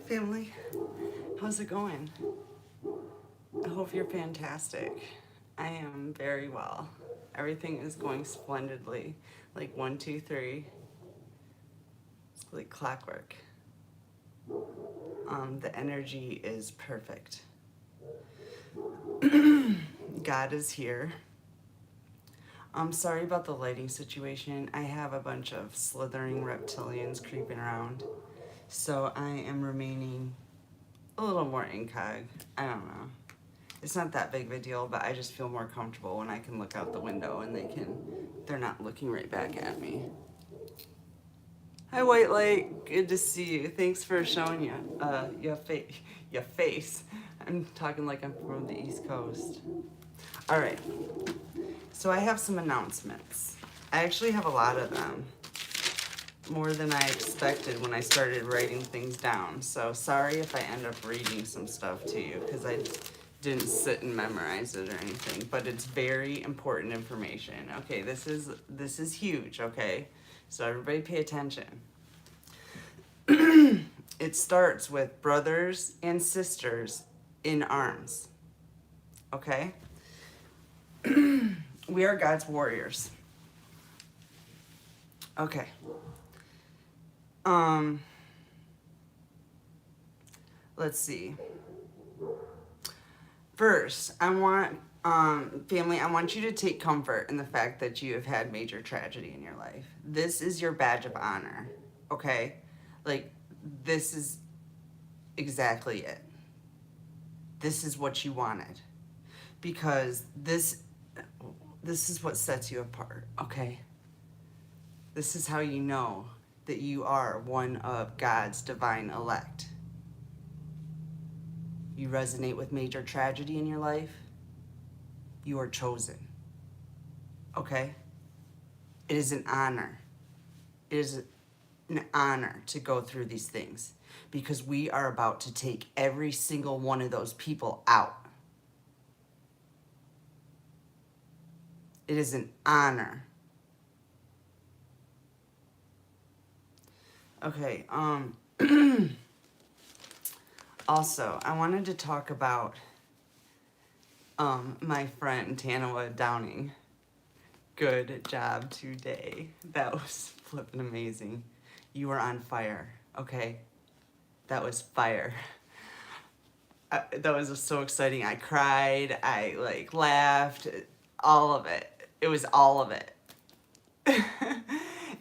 family. How's it going? I hope you're fantastic. I am very well. Everything is going splendidly. Like 1, 2, 3. It's like clockwork. The energy is perfect. God is here. I'm sorry about the lighting situation. I have a bunch of slithering reptilians creeping around. So I am remaining a little more incog. I don't know. It's not that big of a deal, but I just feel more comfortable when I can look out the window and they're not looking right back at me. Hi, White Light. Good to see you. Thanks for showing your face. I'm talking like I'm from the East Coast. All right. So I have some announcements. I actually have a lot of them. More than I expected when I started writing things down. So sorry if I end up reading some stuff to you because I didn't sit and memorize it or anything, but it's very important information. Okay, this is huge, okay? So everybody pay attention. It starts with brothers and sisters in arms. Okay? We are God's warriors. Okay. Let's see. First, I want family, I want you to take comfort in the fact that you have had major tragedy in your life. This is your badge of honor, okay? Like, this is exactly it. This is what you wanted. Because this is what sets you apart, okay? This is how you know that you are one of God's divine elect. You resonate with major tragedy in your life, you are chosen. Okay? It is an honor. It is an honor to go through these things because we are about to take every single one of those people out. It is an honor. Okay, also, I wanted to talk about my friend Tanawa Downing. Good job today. That was flipping amazing. You were on fire, okay? That was fire. That was so exciting. I cried, I laughed, all of it. It was all of it.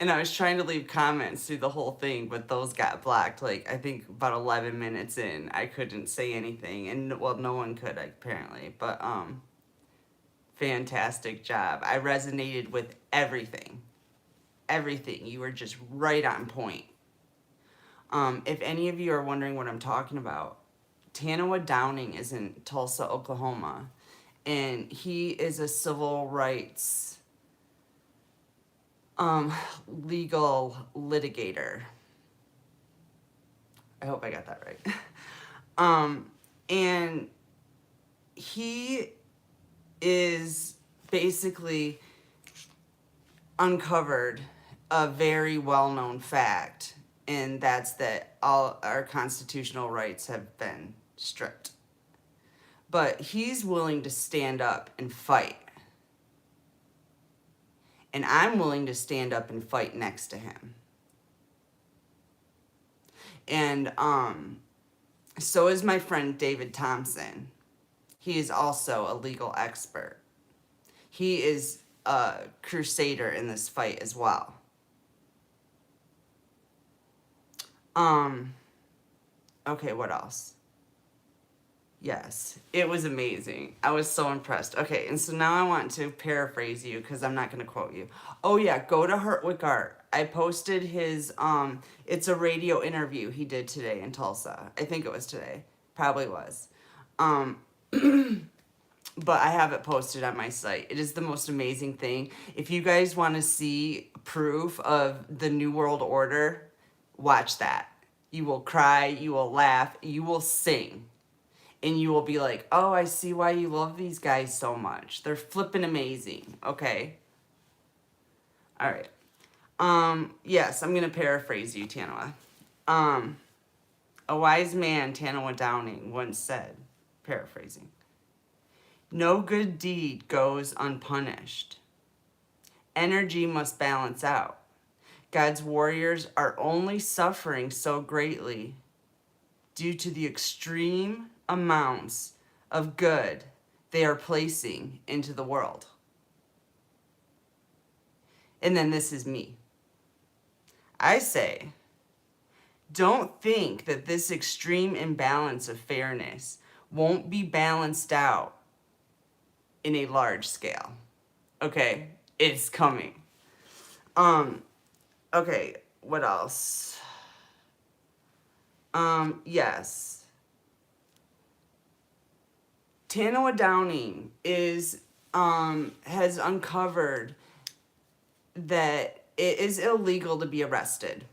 And I was trying to leave comments through the whole thing, but those got blocked. I think about 11 minutes in, I couldn't say anything. And, well, no one could, apparently. But, fantastic job. I resonated with everything. Everything. You were just right on point. If any of you are wondering what I'm talking about, Tanawa Downing is in Tulsa, Oklahoma. And he is a civil rights legal litigator. I hope I got that right. And he is basically uncovered a very well-known fact, and that's that all our constitutional rights have been stripped. But he's willing to stand up and fight. And I'm willing to stand up and fight next to him. And so is my friend David Thompson. He is also a legal expert. He is a crusader in this fight as well. Okay, what else? Yes, it was amazing. I was so impressed. Okay, and so now I want to paraphrase you because I'm not going to quote you. Oh yeah, go to Hertwick Art. I posted his, it's a radio interview he did today in Tulsa. I think it was today. Probably was. But I have it posted on my site. It is the most amazing thing. If you guys want to see proof of the New World Order, watch that. You will cry, you will laugh, you will sing. And you will be like, oh, I see why you love these guys so much. They're flipping amazing, okay? All right. Yes, I'm going to paraphrase you, Tanawa. A wise man, Tanoa Downing, once said, paraphrasing, "No good deed goes unpunished. Energy must balance out. God's warriors are only suffering so greatly due to the extreme amounts of good they are placing into the world." And then this is me. I say, don't think that this extreme imbalance of fairness won't be balanced out in a large scale. Okay, it's coming. Okay, what else? Yes. Tanoa Downing has uncovered that it is illegal to be arrested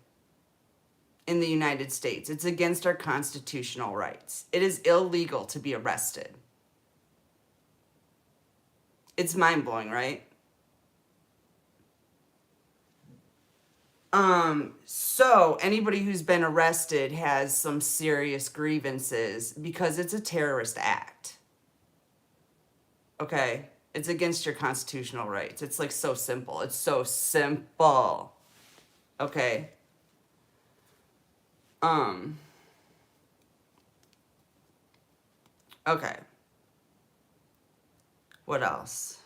in the United States. It's against our constitutional rights. It is illegal to be arrested. It's mind-blowing, right? So anybody who's been arrested has some serious grievances because it's a terrorist act. Okay? It's against your constitutional rights. It's like so simple. It's so simple. Okay? Okay. What else?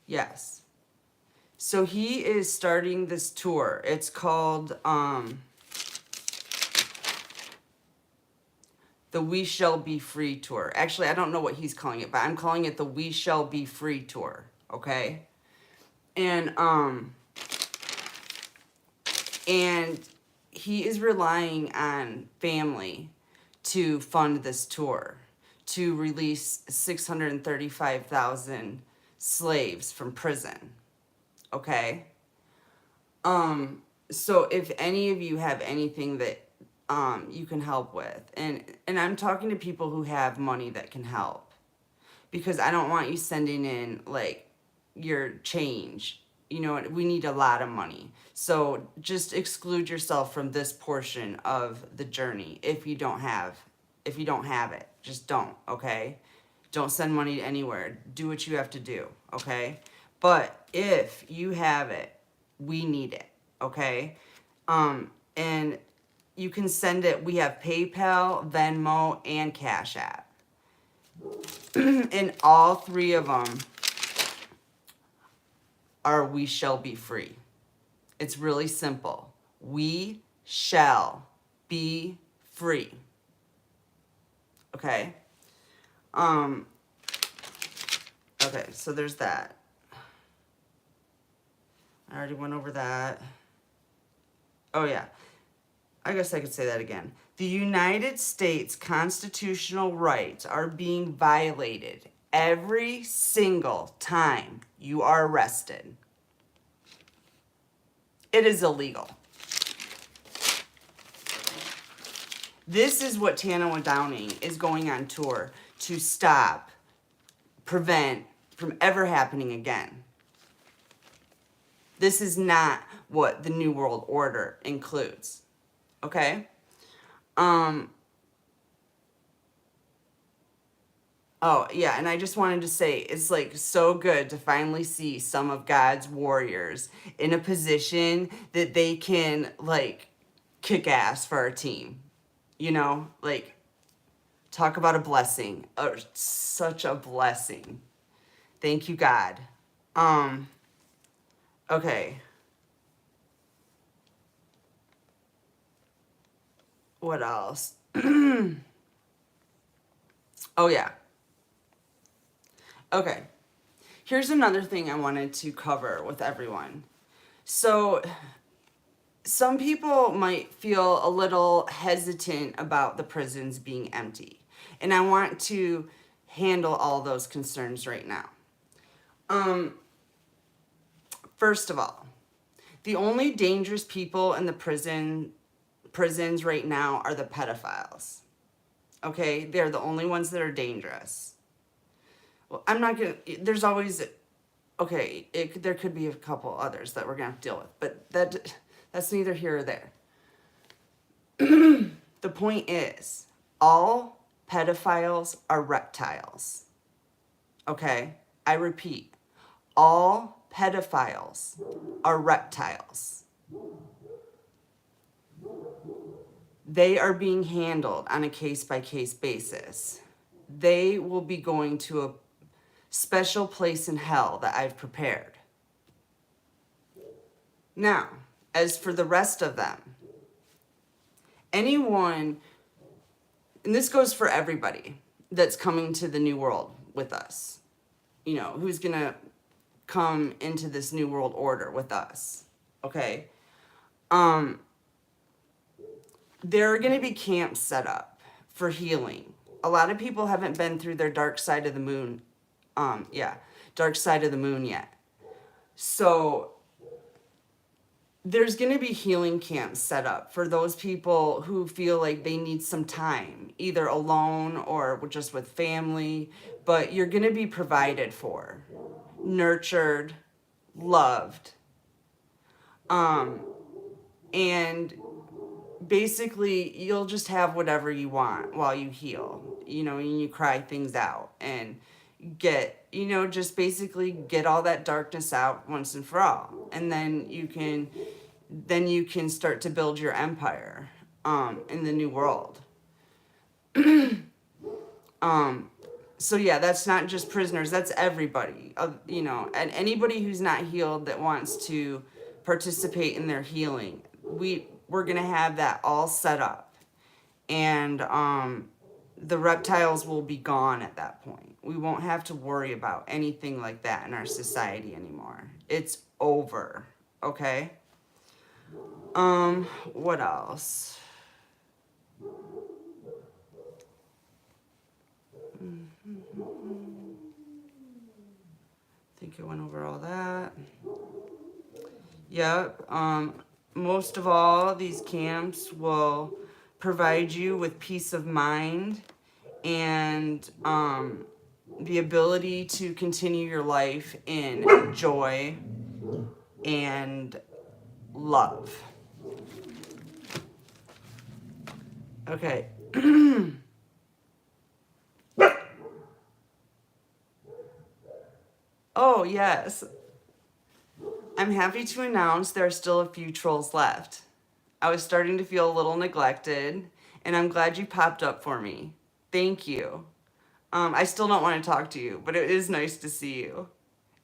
Yes. So he is starting this tour. It's called the We Shall Be Free Tour. Actually, I don't know what he's calling it, but I'm calling it the We Shall Be Free Tour, okay? And he is relying on family to fund this tour, to release 635,000 slaves from prison, okay? So if any of you have anything that you can help with, and I'm talking to people who have money that can help, because I don't want you sending in like your change. You know, we need a lot of money. So just exclude yourself from this portion of the journey if you don't have it. Just don't, okay? Don't send money anywhere. Do what you have to do, okay? But if you have it, we need it, okay? And you can send it. We have PayPal, Venmo, and Cash App. And all three of them are We Shall Be Free. It's really simple. We shall be free. Okay? Okay, so there's that. I already went over that. Oh, yeah. I guess I could say that again. The United States constitutional rights are being violated every single time you are arrested. It is illegal. This is what Tanoa Downing is going on tour to stop, prevent from ever happening again. This is not what the New World Order includes. Okay? Oh, yeah, and I just wanted to say, it's like so good to finally see some of God's warriors in a position that they can like kick ass for our team. You know, like talk about a blessing. Such a blessing. Thank you, God. Okay. What else? Oh, yeah. Okay. Here's another thing I wanted to cover with everyone. So, some people might feel a little hesitant about the prisons being empty. And I want to handle all those concerns right now. First of all, the only dangerous people in the prisons right now are the pedophiles. Okay? They're the only ones that are dangerous. Well, I'm not going to... There's always... Okay, there could be a couple others that we're going to have to deal with. But that's neither here or there. The point is, all pedophiles are reptiles. Okay? I repeat, all pedophiles are reptiles. They are being handled on a case-by-case basis. They will be going to a special place in hell that I've prepared. Now, as for the rest of them, anyone, and this goes for everybody that's coming to the new world with us, you know, who's going to come into this new world order with us, okay? There are going to be camps set up for healing. A lot of people haven't been through their dark side of the moon, dark side of the moon yet. So there's going to be healing camps set up for those people who feel like they need some time, either alone or just with family, but you're going to be provided for, nurtured, loved, and basically you'll just have whatever you want while you heal, you know, and you cry things out and get, you know, just basically get all that darkness out once and for all. And then you can start to build your empire in the new world. So yeah, that's not just prisoners, that's everybody, you know, and anybody who's not healed that wants to participate in their healing. We're going to have that all set up, and the reptiles will be gone at that point. We won't have to worry about anything like that in our society anymore. It's over, okay? What else? I think I went over all that. Yep. Most of all, these camps will provide you with peace of mind and the ability to continue your life in joy and love. Okay. Oh, yes. I'm happy to announce there are still a few trolls left. I was starting to feel a little neglected, and I'm glad you popped up for me. Thank you. I still don't want to talk to you, but it is nice to see you.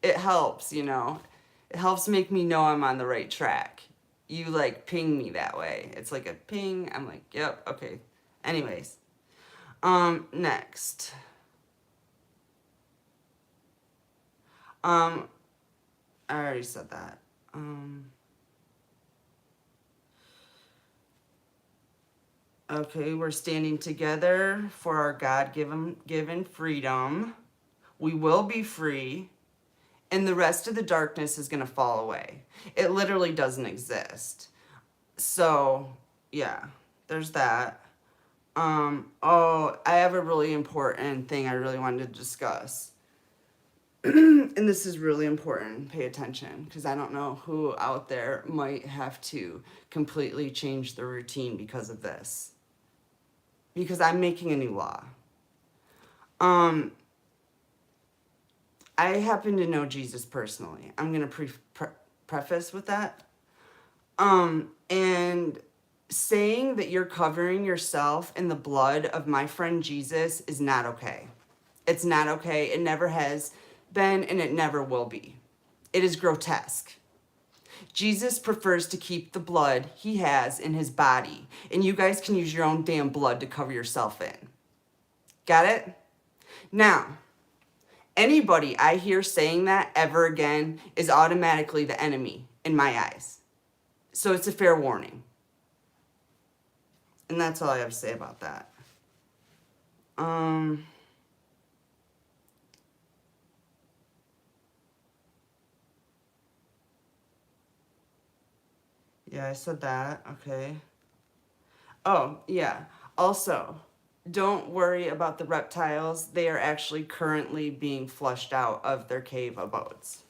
It helps, you know. It helps make me know I'm on the right track. You, like, ping me that way. It's like a ping. I'm like, yep, okay. Anyways. Next. I already said that. Okay, we're standing together for our God-given freedom. We will be free, and the rest of the darkness is going to fall away. It literally doesn't exist. So, yeah, there's that. Oh, I have a really important thing I really wanted to discuss. And this is really important. Pay attention, because I don't know who out there might have to completely change their routine because of this. Because I'm making a new law. I happen to know Jesus personally. I'm going to preface with that. And saying that you're covering yourself in the blood of my friend Jesus is not okay. It's not okay. It never has been, and it never will be. It is grotesque. Jesus prefers to keep the blood he has in his body, and you guys can use your own damn blood to cover yourself in. Got it? Now, anybody I hear saying that ever again is automatically the enemy in my eyes. So it's a fair warning. And that's all I have to say about that. Yeah, I said that. Okay. Oh, yeah. Also, don't worry about the reptiles. They are actually currently being flushed out of their cave abodes.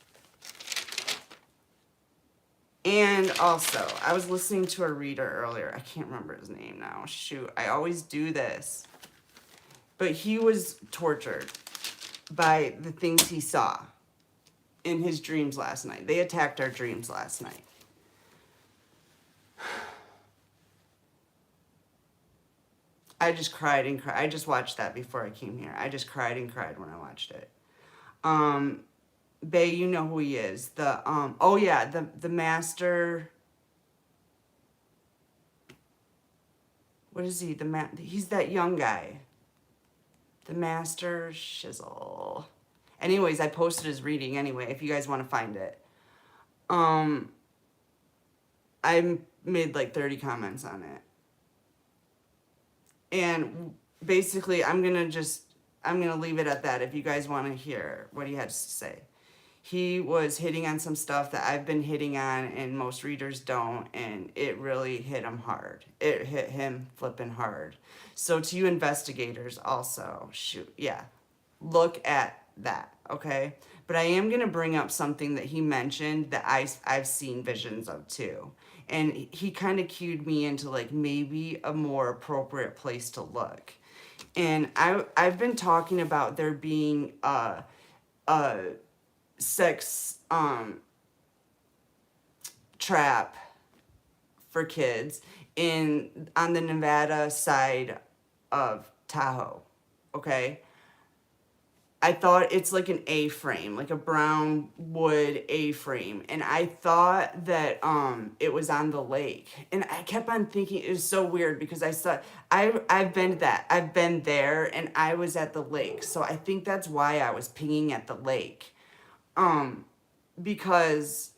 And also, I was listening to a reader earlier. I can't remember his name now. Shoot, I always do this. But he was tortured by the things he saw in his dreams last night. They attacked our dreams last night. I just cried and cried. I just watched that before I came here. I just cried and cried when I watched it. Bay, you know who he is. Oh yeah, the master. What is he? He's that young guy. The master shizzle. Anyways, I posted his reading anyway, if you guys want to find it. I made like 30 comments on it. And basically, I'm going to leave it at that if you guys want to hear what he had to say. He was hitting on some stuff that I've been hitting on and most readers don't, and it really hit him hard. It hit him flipping hard. So to you investigators also, look at that, okay? But I am going to bring up something that he mentioned that I've seen visions of too. And he kind of cued me into like maybe a more appropriate place to look. And I've been talking about there being a sex trap for kids on the Nevada side of Tahoe, okay? I thought it's like an A-frame, like a brown wood A-frame. And I thought that it was on the lake. And I kept on thinking, it was so weird because I've been there and I was at the lake. So I think that's why I was pinging at the lake. Because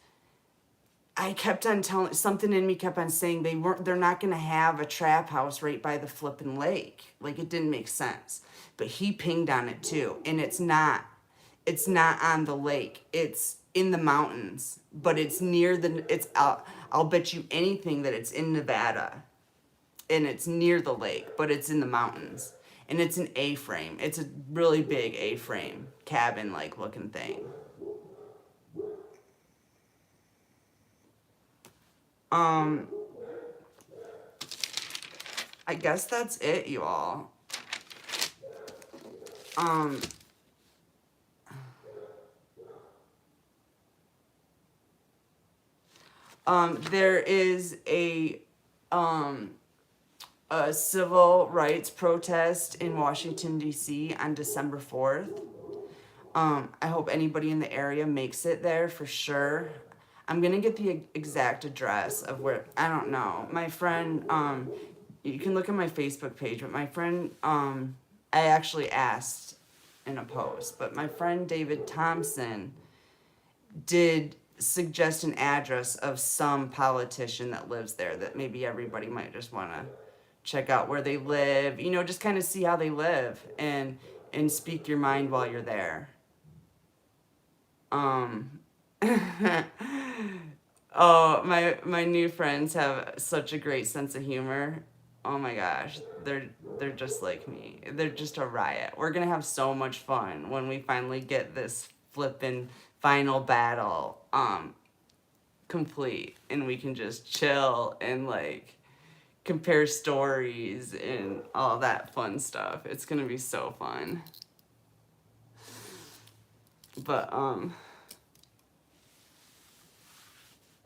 I kept on something in me kept on saying they're not going to have a trap house right by the flipping lake. Like it didn't make sense. But he pinged on it too. And it's not on the lake. It's in the mountains, but it's near I'll bet you anything that it's in Nevada and it's near the lake, but it's in the mountains and it's an A-frame. It's a really big A-frame cabin like looking thing. I guess that's it, you all. There is a civil rights protest in Washington, D.C. on December 4th. I hope anybody in the area makes it there for sure. I'm going to get the exact address of where, I don't know. My friend, you can look at my Facebook page, but my friend, I actually asked in a post, but my friend David Thompson did suggest an address of some politician that lives there that maybe everybody might just want to check out where they live, just kind of see how they live and speak your mind while you're there. Oh, my new friends have such a great sense of humor. Oh my gosh, they're just like me. They're just a riot. We're gonna have so much fun when we finally get this flippin' final battle complete and we can just chill and like compare stories and all that fun stuff. It's gonna be so fun. But I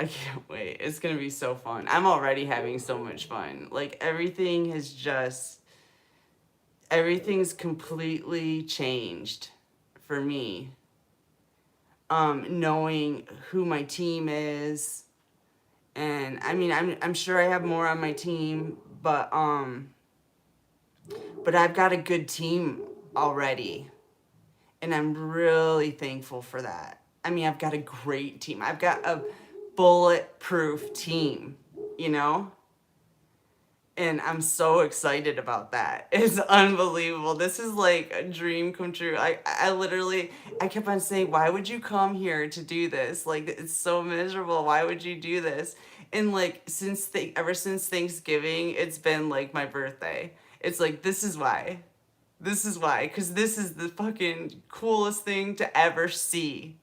can't wait. It's gonna be so fun. I'm already having so much fun. Like everything's completely changed for me. Knowing who my team is, and I mean, I'm sure I have more on my team, but I've got a good team already, and I'm really thankful for that. I mean, I've got a great team. I've got a bulletproof team, and I'm so excited about that. It's unbelievable. This is like a dream come true. I kept on saying, why would you come here to do this? Like, it's so miserable. Why would you do this? And like, ever since Thanksgiving, it's been like my birthday. It's like, this is why. Because this is the fucking coolest thing to ever see.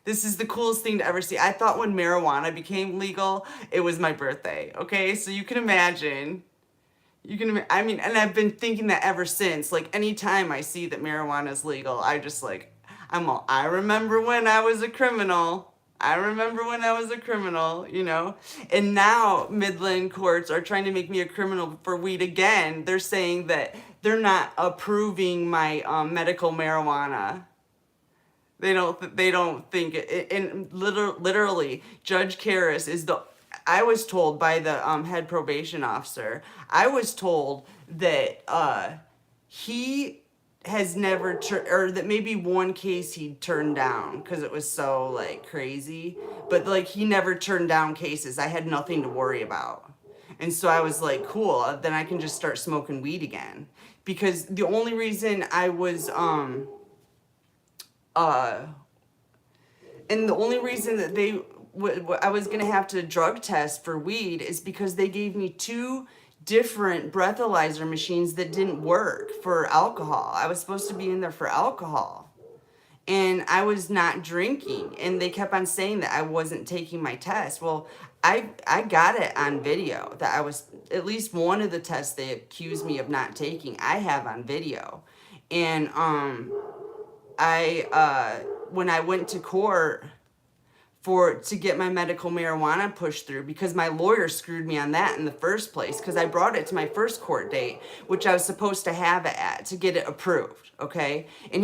This is the coolest thing to ever see. I thought when marijuana became legal, it was my birthday. Okay, so you can imagine. I mean, and I've been thinking that ever since. Like, anytime I see that marijuana is legal, I just like, I remember when I was a criminal. I remember when I was a criminal, you know? And now Midland courts are trying to make me a criminal for weed again. They're saying that they're not approving my medical marijuana. They don't think it, and literally Judge Karras is the, I was told by the head probation officer, I was told that he has never or that maybe one case he turned down because it was so like crazy, but like he never turned down cases. I had nothing to worry about. And so I was like, cool, then I can just start smoking weed again. Because the only reason I was and the only reason that I was gonna have to drug test for weed is because they gave me 2 different breathalyzer machines that didn't work for alcohol. I was supposed to be in there for alcohol, and I was not drinking, and they kept on saying that I wasn't taking my test. Well, I got it on video that I was, at least one of the tests they accused me of not taking, I have on video. And when I went to court to get my medical marijuana pushed through, because my lawyer screwed me on that in the first place, because I brought it to my first court date, which I was supposed to have it at to get it approved, okay? And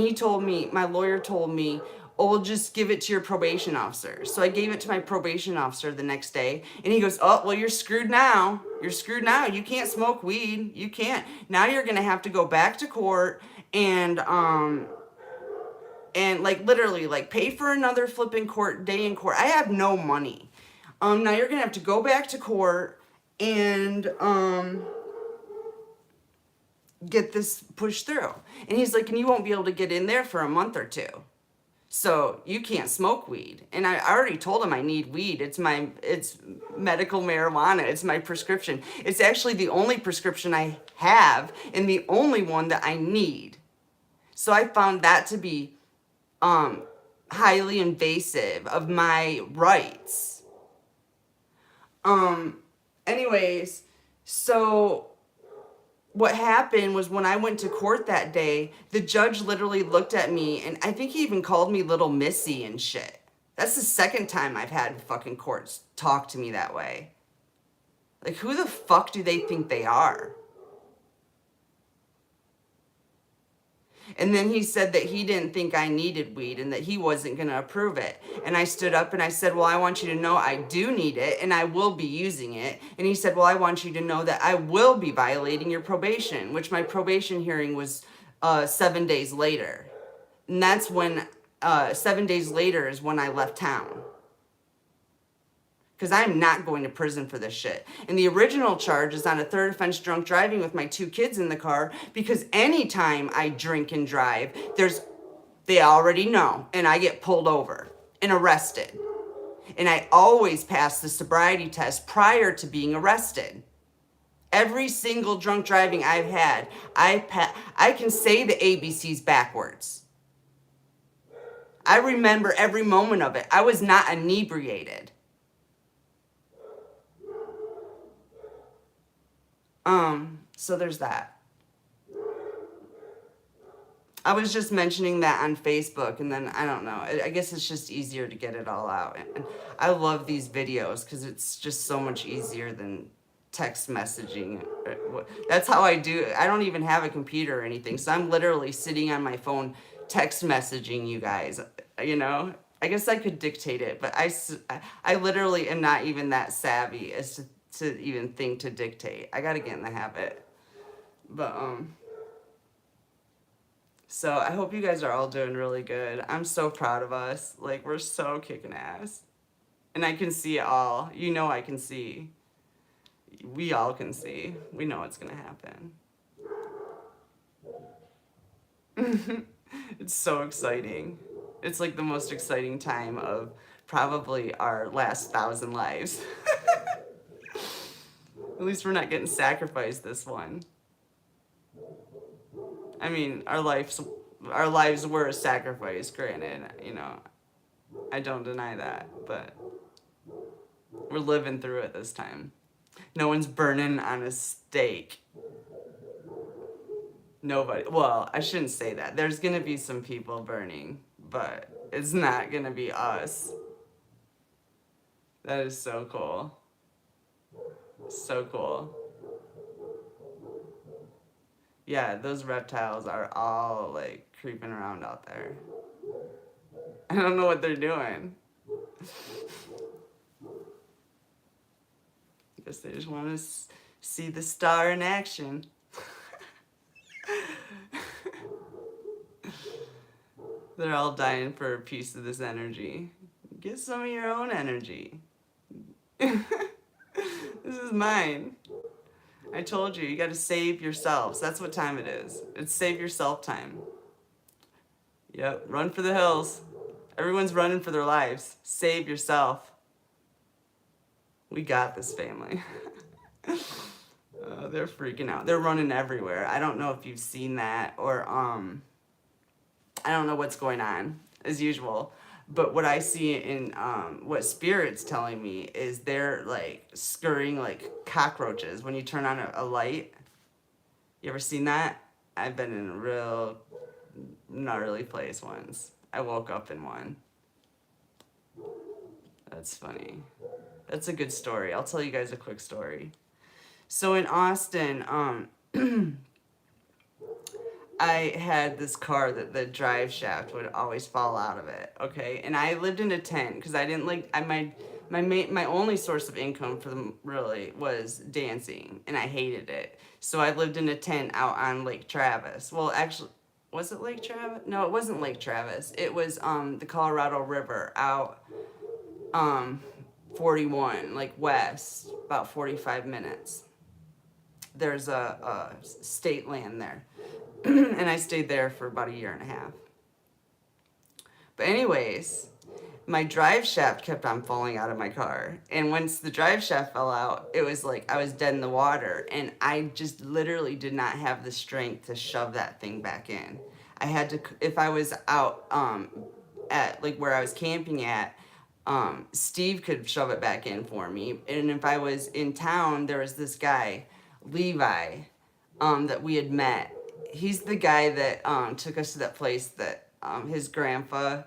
my lawyer told me, oh, we'll just give it to your probation officer. So I gave it to my probation officer the next day, and he goes, oh, well, you're screwed now. You're screwed now. You can't smoke weed. You can't. Now you're gonna have to go back to court and like literally like pay for another flipping day in court. I have no money. Now you're gonna have to go back to court and get this pushed through. And he's like, and you won't be able to get in there for a month or 2. So you can't smoke weed. And I already told him I need weed. It's medical marijuana. It's my prescription. It's actually the only prescription I have and the only one that I need. So I found that to be highly invasive of my rights. Anyways, so what happened was when I went to court that day, the judge literally looked at me, and I think he even called me Little Missy and shit. That's the second time I've had fucking courts talk to me that way. Like, who the fuck do they think they are? And then he said that he didn't think I needed weed and that he wasn't going to approve it. And I stood up and I said, well, I want you to know I do need it and I will be using it. And he said, well, I want you to know that I will be violating your probation, which my probation hearing was 7 days later. And that's when, 7 days later is when I left town. Because I'm not going to prison for this shit. And the original charge is on a 3rd offense drunk driving with my 2 kids in the car, because anytime I drink and drive, they already know, and I get pulled over and arrested. And I always pass the sobriety test prior to being arrested. Every single drunk driving I've had, I can say the ABCs backwards. I remember every moment of it. I was not inebriated. So there's that. I was just mentioning that on Facebook, and then I don't know. I guess it's just easier to get it all out. And I love these videos because it's just so much easier than text messaging. That's how I do it. I don't even have a computer or anything, so I'm literally sitting on my phone text messaging you guys, you know? I guess I could dictate it, but I literally am not even that savvy as to even think to dictate. I gotta get in the habit. But, so I hope you guys are all doing really good. I'm so proud of us. Like, we're so kicking ass. And I can see it all. You know I can see. We all can see. We know what's gonna happen. It's so exciting. It's like the most exciting time of probably our last 1,000 lives. At least we're not getting sacrificed this one. I mean, our lives were a sacrifice, granted, you know. I don't deny that, but we're living through it this time. No one's burning on a stake. Nobody. Well, I shouldn't say that. There's gonna be some people burning, but it's not gonna be us. That is so cool. So cool. Yeah, those reptiles are all like creeping around out there. I don't know what they're doing. I guess they just want to see the star in action. They're all dying for a piece of this energy. Get some of your own energy. This is mine. I told you got to save yourselves. That's what time it is. It's save yourself time. Yep, run for the hills. Everyone's running for their lives. Save yourself. We got this, family. They're freaking out. They're running everywhere. I don't know if you've seen that or I don't know what's going on as usual. But what I see in what Spirit's telling me is they're like scurrying like cockroaches when you turn on a light. You ever seen that? I've been in a real gnarly place once. I woke up in one. That's funny. That's a good story. I'll tell you guys a quick story. So in Austin, I had this car that the drive shaft would always fall out of it, okay? And I lived in a tent because I didn't like, my only source of income for them really was dancing, and I hated it. So I lived in a tent out on Lake Travis. Well, actually, was it Lake Travis? No, it wasn't Lake Travis. It was the Colorado River out 41, like west, about 45 minutes. There's a state land there. And I stayed there for about a year and a half. But anyways, my drive shaft kept on falling out of my car. And once the drive shaft fell out, it was like I was dead in the water. And I just literally did not have the strength to shove that thing back in. I had to, if I was out at like where I was camping at, Steve could shove it back in for me. And if I was in town, there was this guy, Levi, that we had met. He's the guy that took us to that place that his grandpa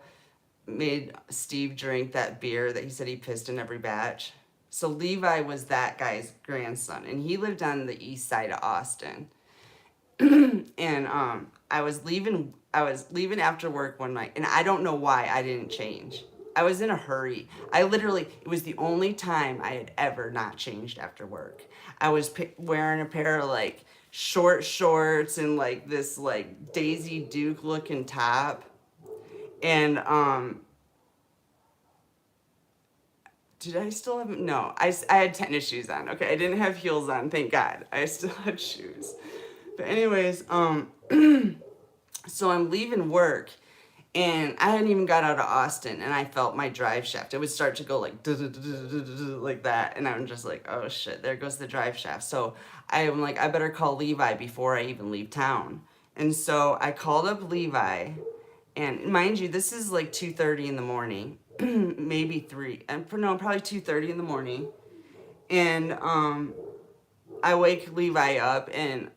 made Steve drink that beer that he said he pissed in every batch. So Levi was that guy's grandson, and he lived on the east side of Austin. And I was leaving after work one night, and I don't know why I didn't change. I was in a hurry. It was the only time I had ever not changed after work. I was wearing a pair of like short shorts and like this like Daisy Duke looking top. And did I still have, no, I had tennis shoes on. Okay, I didn't have heels on, thank God. I still had shoes. But anyways, so I'm leaving work, and I hadn't even got out of Austin, and I felt my drive shaft. It would start to go like like that, and I'm just like, oh shit, there goes the drive shaft. So I'm like, I better call Levi before I even leave town. And so I called up Levi, and mind you, this is like 2:30 in the morning, maybe 3, and no, probably 2:30 in the morning. And I wake Levi up, and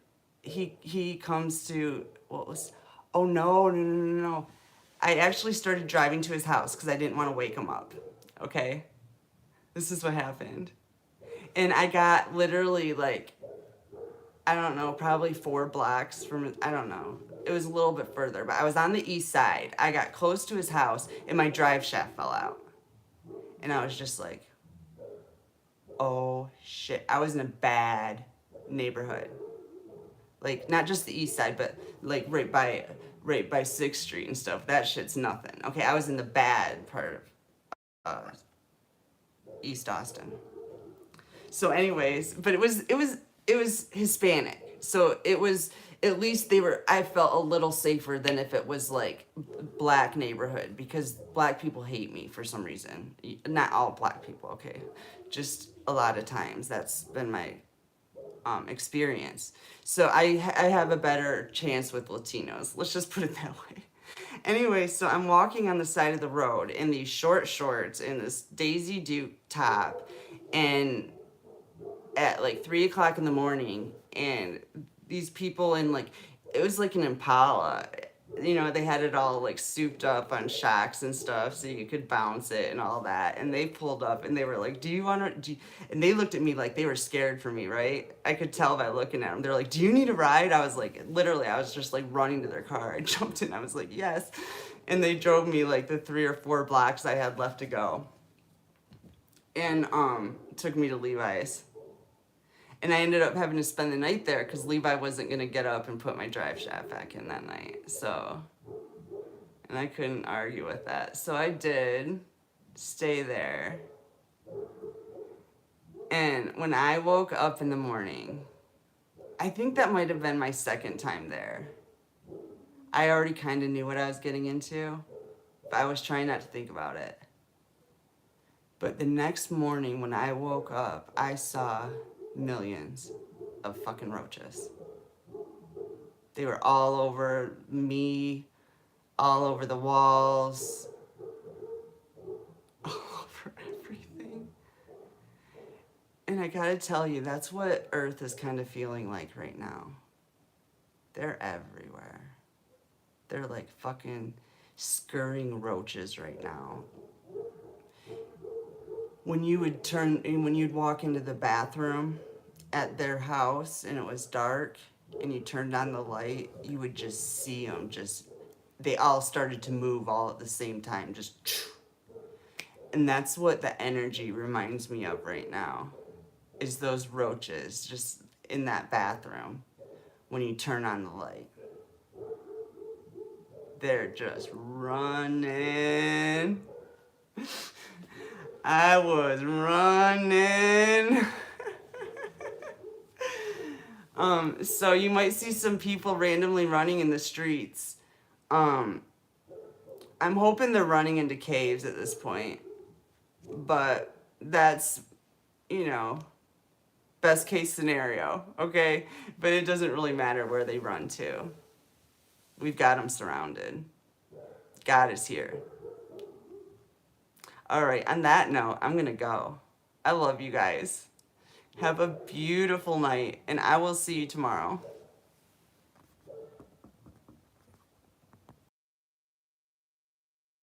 he comes to, what was, oh no. I actually started driving to his house because I didn't want to wake him up, okay? This is what happened. And I got literally like, I don't know, probably 4 blocks from, I don't know. It was a little bit further, but I was on the east side. I got close to his house, and my drive shaft fell out. And I was just like, oh shit. I was in a bad neighborhood. Like, not just the east side, but like right by 6th Street and stuff. That shit's nothing. Okay, I was in the bad part of East Austin. So anyways, but it was Hispanic. So it was, at least I felt a little safer than if it was like black neighborhood, because black people hate me for some reason. Not all black people, okay? Just a lot of times. That's been my experience. So I have a better chance with Latinos. Let's just put it that way. Anyway, so I'm walking on the side of the road in these short shorts and this Daisy Duke top, and at like 3 o'clock in the morning, and these people in like, it was like an Impala. You know, they had it all like souped up on shocks and stuff so you could bounce it and all that. And they pulled up and they were like, do you want to, and they looked at me like they were scared for me, right? I could tell by looking at them. They're like, do you need a ride? I was like, literally, I was just like running to their car. I jumped in. I was like, yes. And they drove me like the 3 or 4 blocks I had left to go. And took me to Levi's. And I ended up having to spend the night there because Levi wasn't going to get up and put my drive shaft back in that night. So, and I couldn't argue with that. So I did stay there. And when I woke up in the morning, I think that might have been my second time there. I already kind of knew what I was getting into, but I was trying not to think about it. But the next morning when I woke up, I saw millions of fucking roaches. They were all over me, all over the walls, all over everything. And I gotta tell you, that's what Earth is kind of feeling like right now. They're everywhere. They're like fucking scurrying roaches right now. When you'd walk into the bathroom at their house and it was dark and you turned on the light, you would just see them they all started to move all at the same time, and that's what the energy reminds me of right now, is those roaches just in that bathroom when you turn on the light. They're just running. I was running. So you might see some people randomly running in the streets. I'm hoping they're running into caves at this point. But that's, best case scenario, okay? But it doesn't really matter where they run to. We've got them surrounded. God is here. All right, on that note, I'm going to go. I love you guys. Have a beautiful night, and I will see you tomorrow.